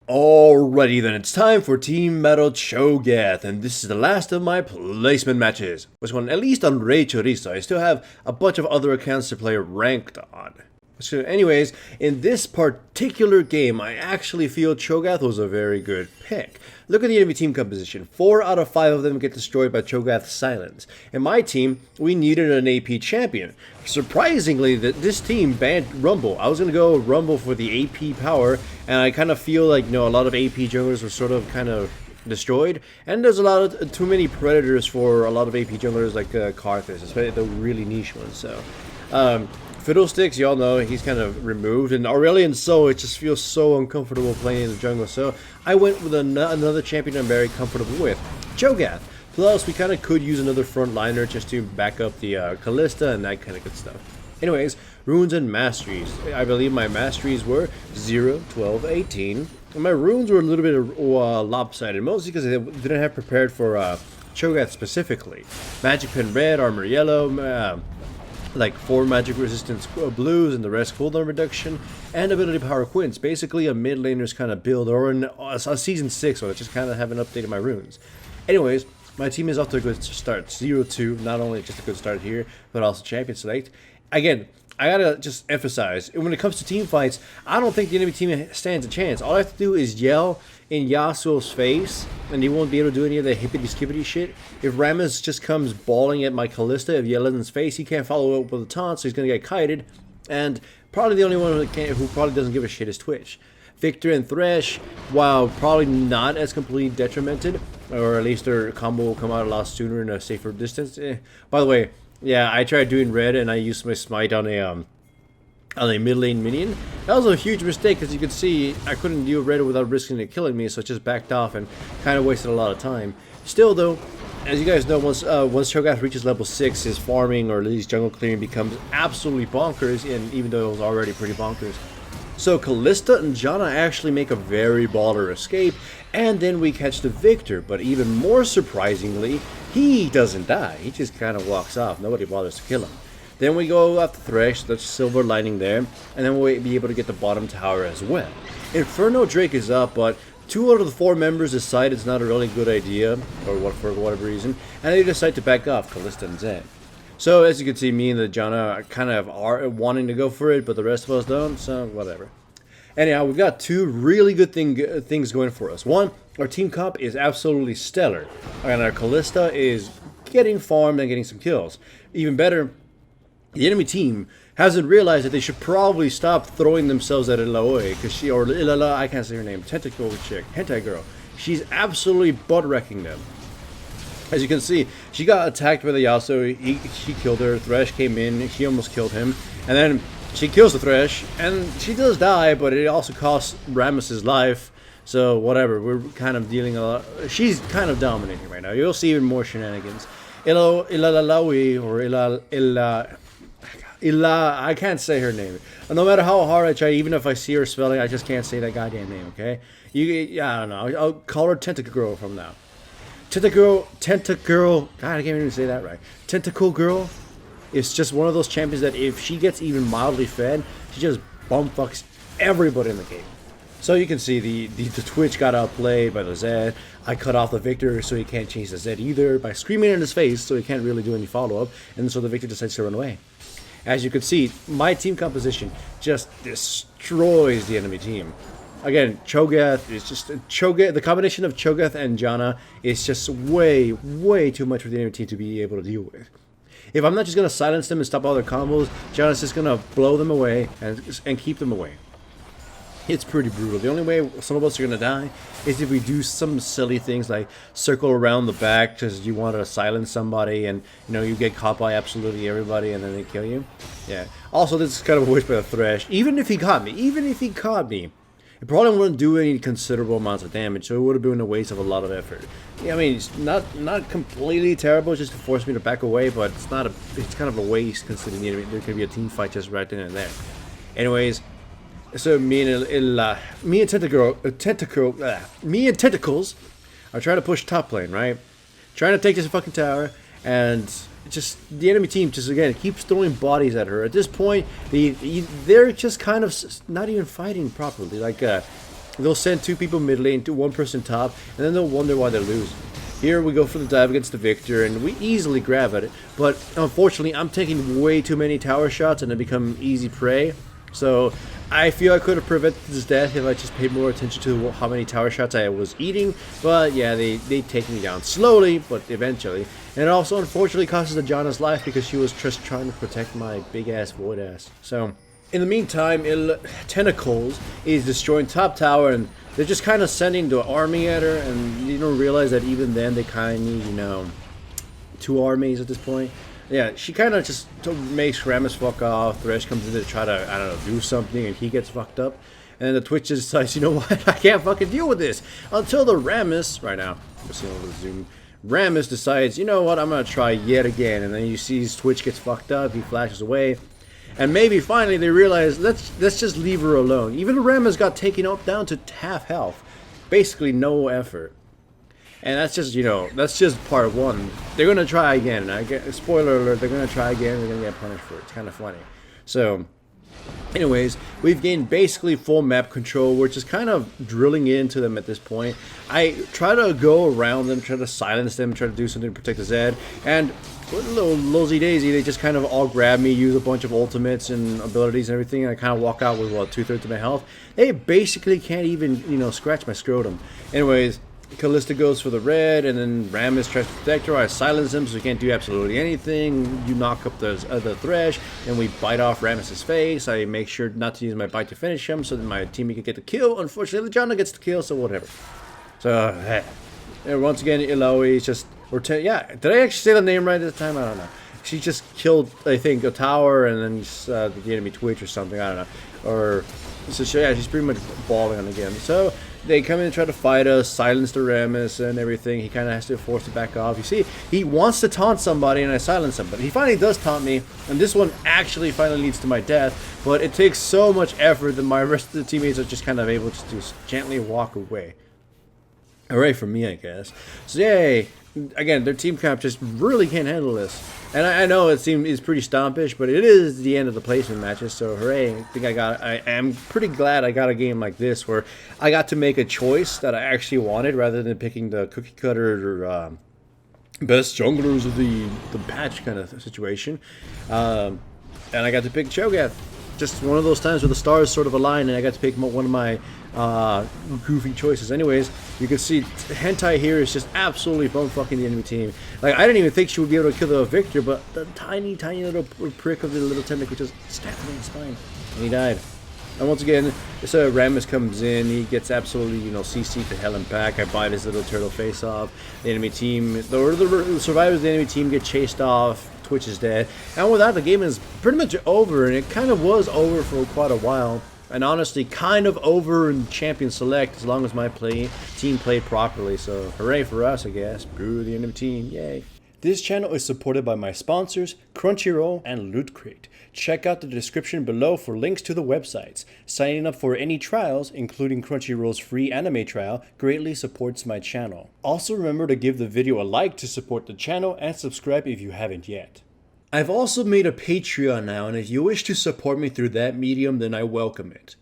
Alrighty then, it's time for Team Battle Cho'Gath, and this is the last of my placement matches. Which one, at least on Rey Chorizo, I still have a bunch of other accounts to play ranked on. So anyways, in this particular game, I actually feel Cho'Gath was a very good pick. Look at the enemy team composition. 4 out of 5 of them get destroyed by Cho'Gath's silence. In my team, we needed an AP champion. Surprisingly, this team banned Rumble. I was going to go Rumble for the AP power, and I kind of feel like, a lot of AP junglers were sort of kind of destroyed, and there's a lot of too many predators for a lot of AP junglers like Karthus, especially the really niche ones. So Fiddlesticks, y'all know, he's kind of removed, and Aurelion So, it just feels so uncomfortable playing in the jungle, so I went with another champion I'm very comfortable with, Cho'Gath. Plus, we kind of could use another frontliner just to back up the Callista and that kind of good stuff. Anyways, runes and masteries. I believe my masteries were 0, 12, 18. And my runes were a little bit lopsided, mostly because they didn't have prepared for Cho'Gath specifically. Magic Pen Red, Armor Yellow, like 4 magic resistance blues and the rest cooldown reduction, and ability power quints. Basically a mid laner's kind of build, or a season 6, so I just kind of haven't updated my runes. Anyways, my team is off to a good start. 0-2, not only just a good start here, but also champion select. Again, I gotta just emphasize, when it comes to team fights, I don't think the enemy team stands a chance. All I have to do is yell in Yasuo's face, and he won't be able to do any of the hippity-skippity shit. If Rammus just comes bawling at my Callista, if yell in his face, he can't follow up with a taunt, so he's gonna get kited. And probably the only one who probably doesn't give a shit is Twitch. Victor and Thresh, while probably not as completely detrimented, or at least their combo will come out a lot sooner in a safer distance. By the way, yeah, I tried doing red and I used my smite on a mid lane minion. That was a huge mistake, because you could see I couldn't do red without risking it killing me, so it just backed off and kind of wasted a lot of time. Still though, as you guys know, once Cho'Gath reaches level 6, his farming or at least jungle clearing becomes absolutely bonkers, and even though it was already pretty bonkers. So Callista and Janna actually make a very baller escape, and then we catch the Victor, but even more surprisingly, he doesn't die. He just kind of walks off. Nobody bothers to kill him. Then we go after Thresh, that's silver lining there, and then we'll be able to get the bottom tower as well. Inferno Drake is up, but 2 out of the 4 members decide it's not a really good idea, or for whatever reason, and they decide to back off, Callista and Zed. So as you can see, me and the Janna kind of are wanting to go for it, but the rest of us don't, so whatever. Anyhow, we've got 2 really good things going for us. One, our team comp is absolutely stellar, and our Callista is getting farmed and getting some kills. Even better, the enemy team hasn't realized that they should probably stop throwing themselves at Ilaoi, because she, or Ilala, I can't say her name, tentacle chick, hentai girl. She's absolutely butt-wrecking them. As you can see, she got attacked by the Yasuo, she killed her, Thresh came in, she almost killed him, and then she kills the Thresh, and she does die, but it also costs Rammus's life, so whatever, we're kind of dealing a lot, she's kind of dominating right now. You'll see even more shenanigans. Ilalawi, or Ila, I can't say her name. No matter how hard I try, even if I see her spelling, I just can't say that goddamn name, okay? I don't know, I'll call her Tentacle Girl from now. Tentacle, God, I can't even say that right. Tentacle Girl is just one of those champions that if she gets even mildly fed, she just bumfucks everybody in the game. So you can see the Twitch got outplayed by the Zed. I cut off the Victor so he can't change the Zed either by screaming in his face, so he can't really do any follow-up, and so the Victor decides to run away. As you can see, my team composition just destroys the enemy team. Again, Cho'Gath is just the combination of Cho'Gath and Janna is just way too much for the enemy team to be able to deal with. If I'm not just gonna silence them and stop all their combos, Janna's just gonna blow them away and keep them away. It's pretty brutal. The only way some of us are gonna die is if we do some silly things like circle around the back because you want to silence somebody, and you get caught by absolutely everybody and then they kill you. Yeah. Also, this is kind of a waste by the Thresh. Even if he caught me, it probably wouldn't do any considerable amounts of damage, so it would have been a waste of a lot of effort. Yeah, I mean, it's not completely terrible just to force me to back away, but it's kind of a waste considering there could be a team fight just right then and there. Anyways, so me and Tentacles are trying to push top lane, right? Trying to take this fucking tower, and just the enemy team just again keeps throwing bodies at her. At this point, they're just kind of not even fighting properly. Like they'll send 2 people mid lane to 1 person top, and then they'll wonder why they lose. Here we go for the dive against the Victor, and we easily grab at it, but unfortunately I'm taking way too many tower shots and I become easy prey. So I feel I could have prevented his death if I just paid more attention to how many tower shots I was eating, but yeah, they take me down slowly, but eventually. And it also unfortunately costs the Janna's life because she was just trying to protect my big ass void ass. So in the meantime, Tentacles is destroying top tower, and they're just kind of sending the army at her, and you don't realize that even then they kind of need, you know, 2 armies at this point. Yeah, she kind of just makes Rammus fuck off. Thresh comes in to try to, I don't know, do something, and he gets fucked up. And then the Twitch just decides, you know what, I can't fucking deal with this. Until the Rammus, right now, I'm seeing a little zoom. Rammus decides, you know what, I'm going to try yet again. And then you see his Twitch gets fucked up, he flashes away. And maybe finally they realize, let's just leave her alone. Even Rammus got taken up down to half health. Basically no effort. And that's just, you know, that's just part 1. They're going to try again. I get, spoiler alert, they're going to try again. They're going to get punished for it. It's kind of funny. So, anyways, we've gained basically full map control. We're just kind of drilling into them at this point. I try to go around them, try to silence them, try to do something to protect the Zed. And with a little losey daisy, they just kind of all grab me, use a bunch of ultimates and abilities and everything, and I kind of walk out with, what, 2/3 of my health. They basically can't even, you know, scratch my scrotum. Anyways, Callista goes for the red, and then Rammus tries to protect her. I silence him so he can't do absolutely anything. You knock up the Thresh, and we bite off Rammus's face. I make sure not to use my bite to finish him so that my teammate can get the kill. Unfortunately, Janna gets the kill, so whatever. So, and once again, Illaoi is just... yeah, did I actually say the name right at the time? I don't know. She just killed, I think, a tower, and then the enemy Twitch or something. I don't know. Or... so yeah, she's pretty much balling on again. So they come in and try to fight us, silence the Rammus and everything. He kind of has to force it back off. You see, he wants to taunt somebody and I silence him, but he finally does taunt me, and this one actually finally leads to my death. But it takes so much effort that my rest of the teammates are just kind of able to just gently walk away. Hooray for me, I guess. So yay! Again, their team comp just really can't handle this. And I know it's pretty stompish, but it is the end of the placement matches, so hooray. I think I am pretty glad I got a game like this where I got to make a choice that I actually wanted rather than picking the cookie cutter or best junglers of the patch kind of situation. And I got to pick Cho'Gath. Just one of those times where the stars sort of align and I got to pick one of my goofy choices. Anyways, you can see Hentai here is just absolutely bum-fucking the enemy team. Like, I didn't even think she would be able to kill the Victor, but the tiny little prick of the little tentacle just stabbed him in the spine. And he died. And once again, this Rammus comes in, he gets absolutely, you know, CC'd to hell and back. I bite his little turtle face off. The enemy team, the survivors of the enemy team get chased off. Twitch is dead. And with that, the game is pretty much over, and it kind of was over for quite a while. And honestly, kind of over in Champion Select as long as my team played properly. So, hooray for us, I guess. Boo the enemy team, yay. This channel is supported by my sponsors, Crunchyroll and Loot Crate. Check out the description below for links to the websites. Signing up for any trials, including Crunchyroll's free anime trial, greatly supports my channel. Also remember to give the video a like to support the channel and subscribe if you haven't yet. I've also made a Patreon now, and if you wish to support me through that medium, then I welcome it.